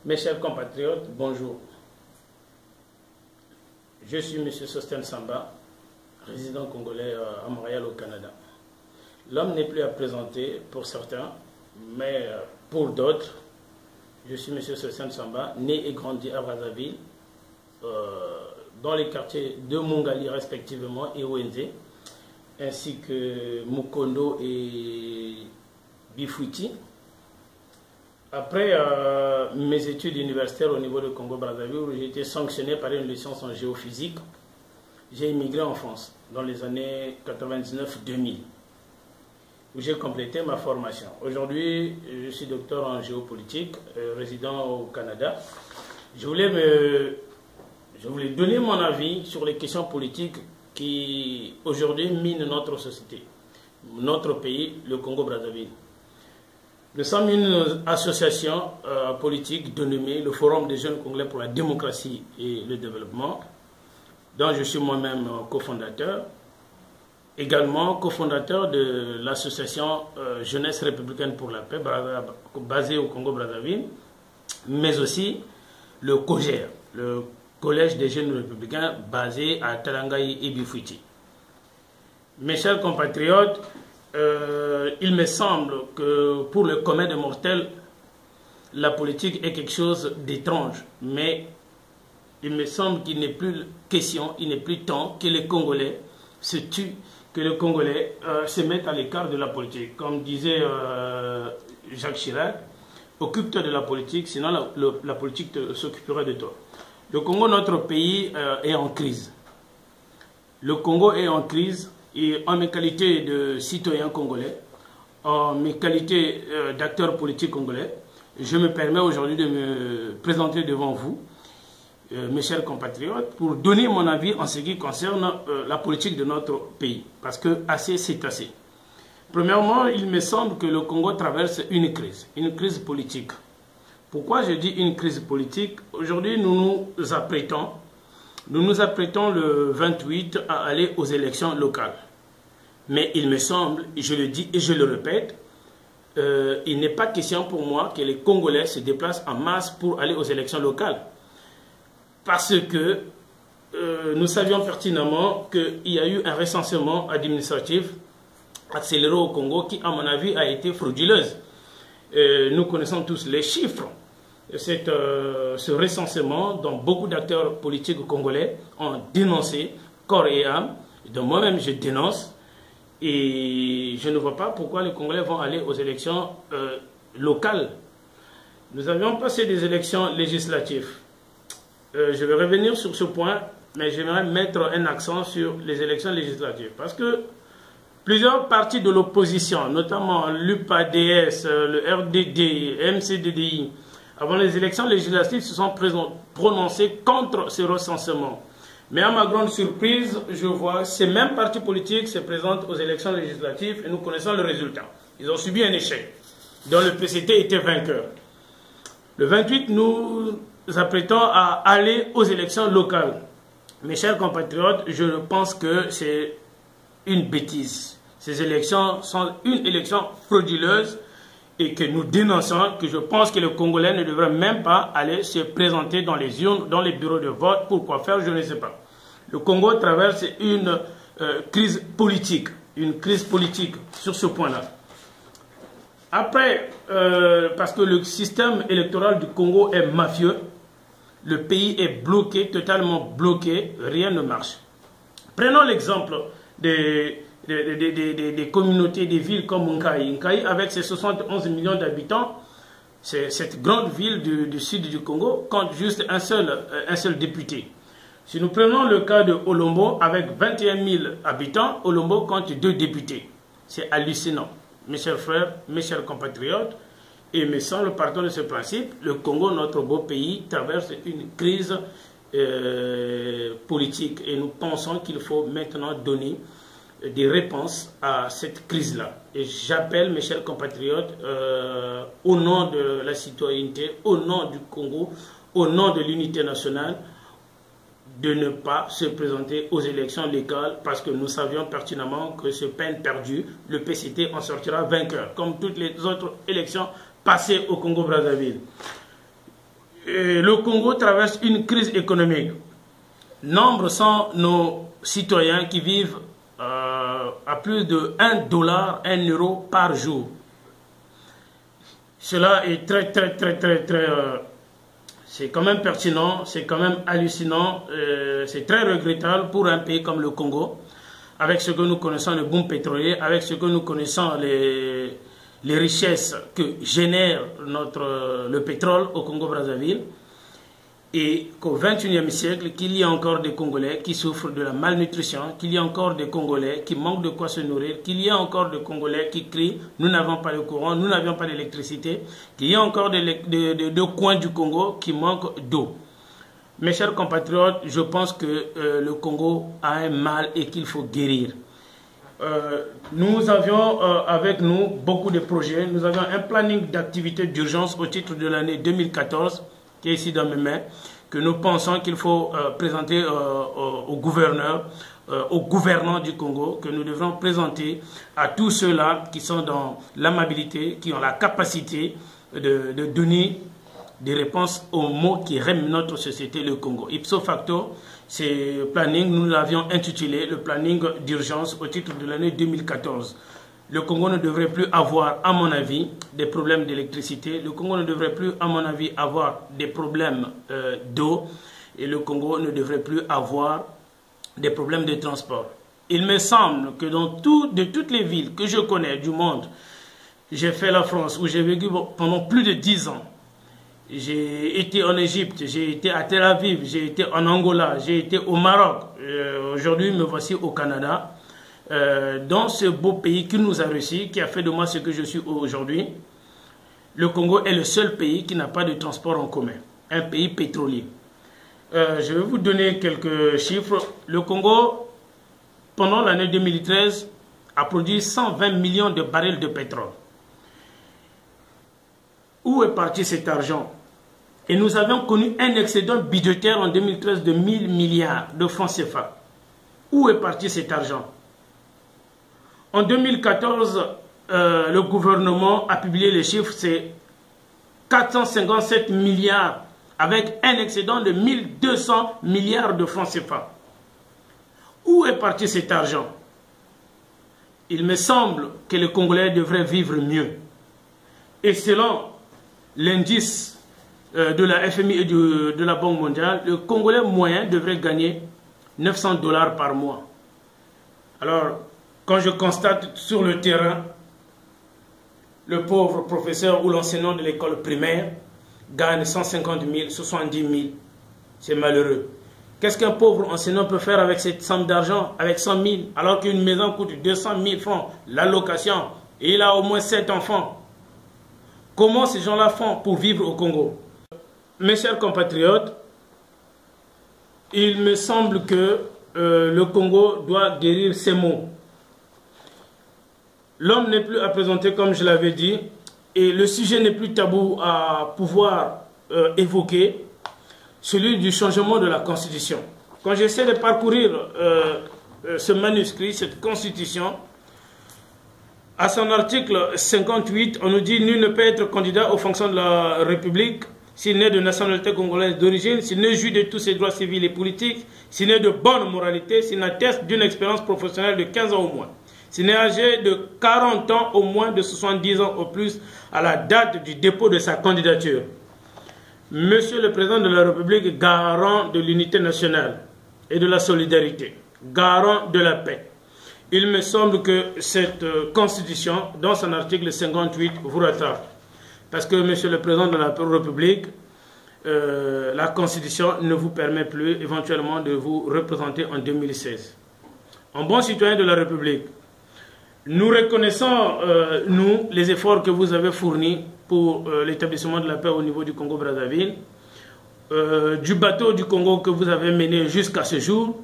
Mes chers compatriotes, bonjour. Je suis M. Sostène Samba, résident congolais à Montréal au Canada. L'homme n'est plus à présenter pour certains, mais pour d'autres, je suis M. Sostène Samba, né et grandi à Brazzaville, dans les quartiers de Mungali respectivement et Wenze, ainsi que Mukondo et Bifouti. Après mes études universitaires au niveau de Congo-Brazzaville, où j'ai été sanctionné par une licence en géophysique, j'ai immigré en France dans les années 99-2000, où j'ai complété ma formation. Aujourd'hui, je suis docteur en géopolitique, résident au Canada. Je voulais donner mon avis sur les questions politiques qui aujourd'hui minent notre société, notre pays, le Congo-Brazzaville. Nous sommes une association politique dénommée le Forum des jeunes congolais pour la démocratie et le développement, dont je suis moi-même cofondateur, également cofondateur de l'association Jeunesse républicaine pour la paix, basée au Congo-Brazzaville, mais aussi le COJER, le Collège des jeunes républicains, basé à Talangaï et Bifouti. Mes chers compatriotes, il me semble que pour le commun des mortels, la politique est quelque chose d'étrange. Mais il me semble qu'il n'est plus question, il n'est plus temps que les Congolais se tuent, que les Congolais se mettent à l'écart de la politique. Comme disait Jacques Chirac, occupe-toi de la politique, sinon la politique s'occupera de toi. Le Congo, notre pays, est en crise. Le Congo est en crise. Et en mes qualités de citoyen congolais, en mes qualités d'acteur politique congolais, je me permets aujourd'hui de me présenter devant vous, mes chers compatriotes, pour donner mon avis en ce qui concerne la politique de notre pays. Parce que assez, c'est assez. Premièrement, il me semble que le Congo traverse une crise politique. Pourquoi je dis une crise politique? Aujourd'hui, nous nous apprêtons le 28 à aller aux élections locales. Mais il me semble, je le dis et je le répète, il n'est pas question pour moi que les Congolais se déplacent en masse pour aller aux élections locales. Parce que nous savions pertinemment qu'il y a eu un recensement administratif accéléré au Congo qui, à mon avis, a été frauduleuse. Nous connaissons tous les chiffres. Ce recensement dont beaucoup d'acteurs politiques congolais ont dénoncé corps et âme, dont moi-même je dénonce, et je ne vois pas pourquoi les Congolais vont aller aux élections locales. Nous avions passé des élections législatives. Je vais revenir sur ce point, mais j'aimerais mettre un accent sur les élections législatives, parce que plusieurs partis de l'opposition, notamment l'UPADS, le RDD, MCDDI, avant les élections législatives, se sont prononcés contre ce recensement. Mais à ma grande surprise, je vois ces mêmes partis politiques se présentent aux élections législatives et nous connaissons le résultat. Ils ont subi un échec, dont le PCT était vainqueur. Le 28, nous apprêtons à aller aux élections locales. Mes chers compatriotes, je pense que c'est une bêtise. Ces élections sont une élection frauduleuse, et que nous dénonçons, que je pense que les Congolais ne devraient même pas aller se présenter dans les urnes, dans les bureaux de vote. Pourquoi faire, je ne sais pas. Le Congo traverse une crise politique sur ce point-là. Après, parce que le système électoral du Congo est mafieux, le pays est bloqué, totalement bloqué, rien ne marche. Prenons l'exemple des communautés, des villes comme Nkaï. Nkaï, avec ses 71 millions d'habitants, cette grande ville du sud du Congo compte juste un seul député. Si nous prenons le cas de Olombo, avec 21 000 habitants, Olombo compte 2 députés. C'est hallucinant. Mes chers frères, mes chers compatriotes, et me semble, partant de ce principe, le Congo, notre beau pays, traverse une crise politique. Et nous pensons qu'il faut maintenant donner des réponses à cette crise-là. Et j'appelle mes chers compatriotes, au nom de la citoyenneté, au nom du Congo, au nom de l'unité nationale, de ne pas se présenter aux élections locales parce que nous savions pertinemment que c'est peine perdue, le PCT en sortira vainqueur, comme toutes les autres élections passées au Congo-Brazzaville. le Congo traverse une crise économique. Nombre sont nos citoyens qui vivent à plus de 1 dollar, 1 euro par jour. Cela est très, c'est quand même pertinent, c'est quand même hallucinant, c'est très regrettable pour un pays comme le Congo, avec ce que nous connaissons, le boom pétrolier, avec ce que nous connaissons, les richesses que génère le pétrole au Congo-Brazzaville, et qu'au XXIe siècle, qu'il y a encore des Congolais qui souffrent de la malnutrition, qu'il y a encore des Congolais qui manquent de quoi se nourrir, qu'il y a encore des Congolais qui crient « nous n'avons pas de courant, nous n'avions pas d'électricité », qu'il y a encore des coins du Congo qui manquent d'eau. Mes chers compatriotes, je pense que le Congo a un mal et qu'il faut guérir. Nous avions avec nous beaucoup de projets. Nous avions un planning d'activité d'urgence au titre de l'année 2014 qui est ici dans mes mains, que nous pensons qu'il faut présenter au gouverneur, aux gouvernants du Congo, que nous devrons présenter à tous ceux-là qui sont dans l'amabilité, qui ont la capacité de donner des réponses aux maux qui rèment notre société, le Congo. Ipso facto, ce planning, nous l'avions intitulé le planning d'urgence au titre de l'année 2014. Le Congo ne devrait plus avoir, à mon avis, des problèmes d'électricité. Le Congo ne devrait plus, à mon avis, avoir des problèmes d'eau. Et le Congo ne devrait plus avoir des problèmes de transport. Il me semble que de toutes les villes que je connais du monde, j'ai fait la France, où j'ai vécu pendant plus de 10 ans. J'ai été en Égypte, j'ai été à Tel Aviv, j'ai été en Angola, j'ai été au Maroc. Aujourd'hui, me voici au Canada. Dans ce beau pays qui nous a réussi, qui a fait de moi ce que je suis aujourd'hui, le Congo est le seul pays qui n'a pas de transport en commun, un pays pétrolier. Je vais vous donner quelques chiffres. Le Congo, pendant l'année 2013, a produit 120 millions de barils de pétrole. Où est parti cet argent? Et nous avions connu un excédent budgétaire en 2013 de 1000 milliards de francs CFA. Où est parti cet argent? En 2014, le gouvernement a publié les chiffres, c'est 457 milliards avec un excédent de 1200 milliards de francs CFA. Où est parti cet argent? Il me semble que les Congolais devraient vivre mieux. Et selon l'indice de la FMI et de la Banque mondiale, le Congolais moyen devrait gagner 900 $ par mois. Alors, quand je constate sur le terrain, le pauvre professeur ou l'enseignant de l'école primaire gagne 150 000, 70 000, c'est malheureux. Qu'est-ce qu'un pauvre enseignant peut faire avec cette somme d'argent, avec 100 000, alors qu'une maison coûte 200 000 francs, l'allocation, et il a au moins 7 enfants? Comment ces gens-là font pour vivre au Congo? Mes chers compatriotes, il me semble que le Congo doit guérir ses maux. L'homme n'est plus à présenter, comme je l'avais dit, et le sujet n'est plus tabou à pouvoir évoquer, celui du changement de la Constitution. Quand j'essaie de parcourir ce manuscrit, cette Constitution, à son article 58, on nous dit « Nul ne peut être candidat aux fonctions de la République s'il n'est de nationalité congolaise d'origine, s'il ne jouit de tous ses droits civils et politiques, s'il n'est de bonne moralité, s'il atteste d'une expérience professionnelle de 15 ans au moins. S'il est âgé de 40 ans au moins, de 70 ans au plus, à la date du dépôt de sa candidature. Monsieur le Président de la République, garant de l'unité nationale et de la solidarité, garant de la paix, il me semble que cette Constitution, dans son article 58, vous rattrape. Parce que, Monsieur le Président de la République, la Constitution ne vous permet plus éventuellement de vous représenter en 2016. En bon citoyen de la République, nous reconnaissons, nous, les efforts que vous avez fournis pour l'établissement de la paix au niveau du Congo-Brazzaville, du bateau du Congo que vous avez mené jusqu'à ce jour,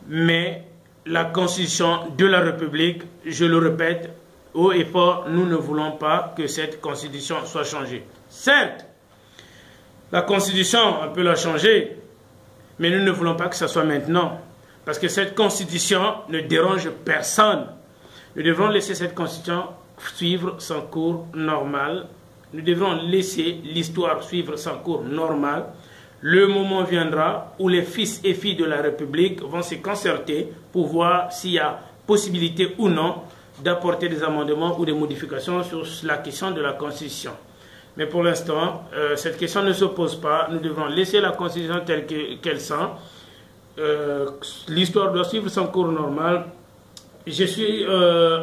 mais la Constitution de la République, je le répète, haut et fort, nous ne voulons pas que cette Constitution soit changée. Certes, la Constitution, on peut la changer, mais nous ne voulons pas que ce soit maintenant, parce que cette Constitution ne dérange personne. Nous devons laisser cette Constitution suivre son cours normal, Nous devrons laisser l'histoire suivre son cours normal. Le moment viendra où les fils et filles de la République vont se concerter pour voir s'il y a possibilité ou non d'apporter des amendements ou des modifications sur la question de la Constitution. Mais pour l'instant, cette question ne se pose pas. Nous devrons laisser la Constitution telle qu'elle sent. L'histoire doit suivre son cours normal. Je suis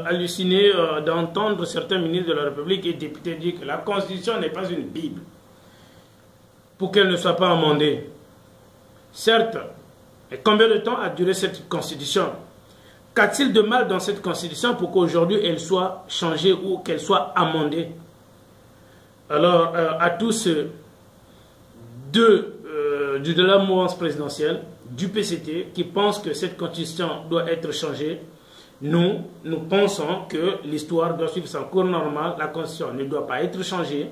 halluciné d'entendre certains ministres de la République et députés dire que la Constitution n'est pas une Bible pour qu'elle ne soit pas amendée. Certes, mais combien de temps a duré cette Constitution? Qu'a-t-il de mal dans cette Constitution pour qu'aujourd'hui elle soit changée ou qu'elle soit amendée? Alors, à tous de la mouvance présidentielle, du PCT, qui pensent que cette Constitution doit être changée, nous pensons que l'histoire doit suivre son cours normal, la Constitution ne doit pas être changée.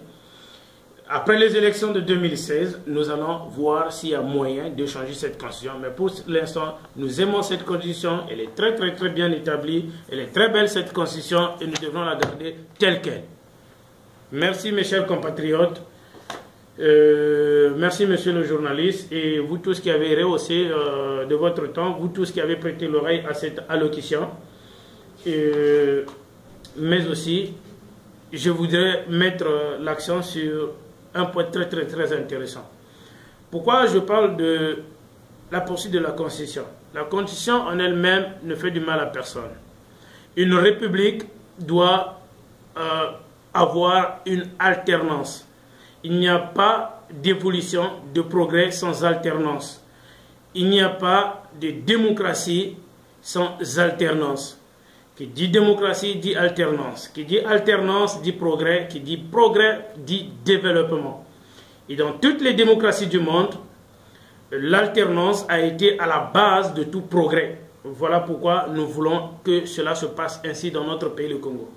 Après les élections de 2016, nous allons voir s'il y a moyen de changer cette Constitution. Mais pour l'instant, nous aimons cette Constitution, elle est très bien établie, elle est très belle cette Constitution et nous devons la garder telle qu'elle. Merci mes chers compatriotes, merci monsieur le journaliste et vous tous qui avez rehaussé de votre temps, vous tous qui avez prêté l'oreille à cette allocution. Mais aussi, je voudrais mettre l'accent sur un point très intéressant. Pourquoi je parle de la poursuite de la Constitution? La Constitution en elle-même ne fait du mal à personne. Une république doit avoir une alternance. Il n'y a pas d'évolution, de progrès sans alternance. Il n'y a pas de démocratie sans alternance. Qui dit démocratie dit alternance. Qui dit alternance dit progrès. Qui dit progrès dit développement. Et dans toutes les démocraties du monde, l'alternance a été à la base de tout progrès. Voilà pourquoi nous voulons que cela se passe ainsi dans notre pays, le Congo.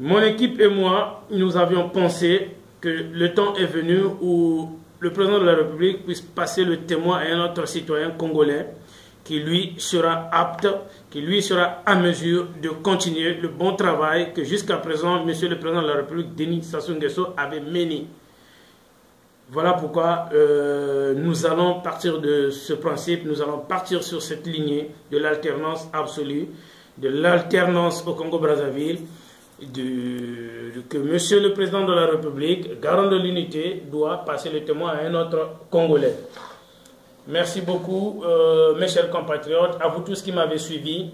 Mon équipe et moi, nous avions pensé que le temps est venu où le président de la République puisse passer le témoin à un autre citoyen congolais qui lui sera apte, qui lui sera à mesure de continuer le bon travail que jusqu'à présent, monsieur le président de la République, Denis Sassou Nguesso, avait mené. Voilà pourquoi nous allons partir de ce principe, nous allons partir sur cette lignée de l'alternance absolue, de l'alternance au Congo-Brazzaville, que monsieur le président de la République, garant de l'unité, doit passer le témoin à un autre Congolais. Merci beaucoup, mes chers compatriotes, à vous tous qui m'avez suivi.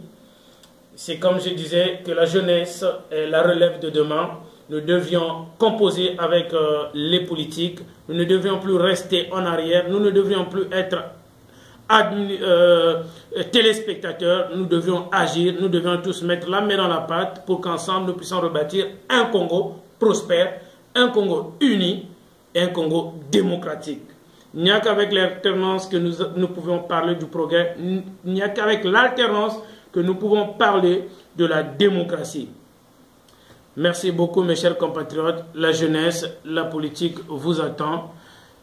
C'est comme je disais que la jeunesse est la relève de demain. Nous devions composer avec les politiques. Nous ne devions plus rester en arrière. Nous ne devions plus être téléspectateurs. Nous devions agir. Nous devions tous mettre la main dans la pâte pour qu'ensemble nous puissions rebâtir un Congo prospère, un Congo uni et un Congo démocratique. Il n'y a qu'avec l'alternance que nous pouvons parler du progrès. Il n'y a qu'avec l'alternance que nous pouvons parler de la démocratie. Merci beaucoup mes chers compatriotes. La jeunesse, la politique vous attend.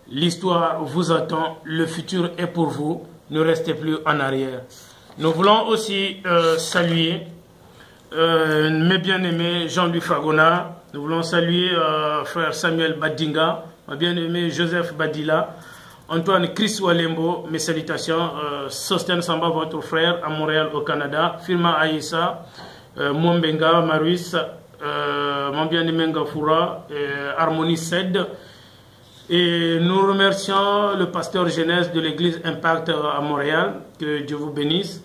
L'histoire vous attend. Le futur est pour vous. Ne restez plus en arrière. Nous voulons aussi saluer mes bien-aimés Jean-Louis Fragona. Nous voulons saluer frère Samuel Badinga, ma bien-aimé Joseph Badila, Antoine Chris Walembo, mes salutations. Sosten Samba, votre frère à Montréal au Canada. Firma Aïssa, Mwambenga, Maruis, mon bien-aimé Ngafoura, Harmonie Sed. Et nous remercions le pasteur jeunesse de l'église Impact à Montréal. Que Dieu vous bénisse.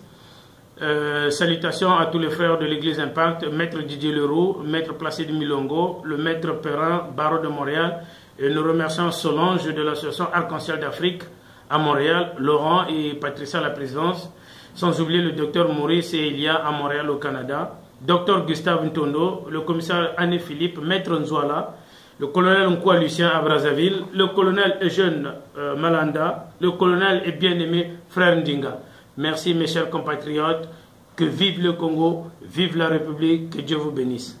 Salutations à tous les frères de l'église Impact, Maître Didier Leroux, Maître Placide Milongo, le Maître Perrin, Barreau de Montréal. Et nous remercions Solange de l'association Arc-en-Ciel d'Afrique à Montréal, Laurent et Patricia à la présidence, sans oublier le docteur Maurice et Elia à Montréal au Canada, docteur Gustave Ntondo, le commissaire Anne-Philippe, Maître Nzouala, le colonel Nkwa Lucien à Brazzaville, le colonel Eugène Malanda, le colonel et bien-aimé frère Ndinga. Merci mes chers compatriotes, que vive le Congo, vive la République, que Dieu vous bénisse.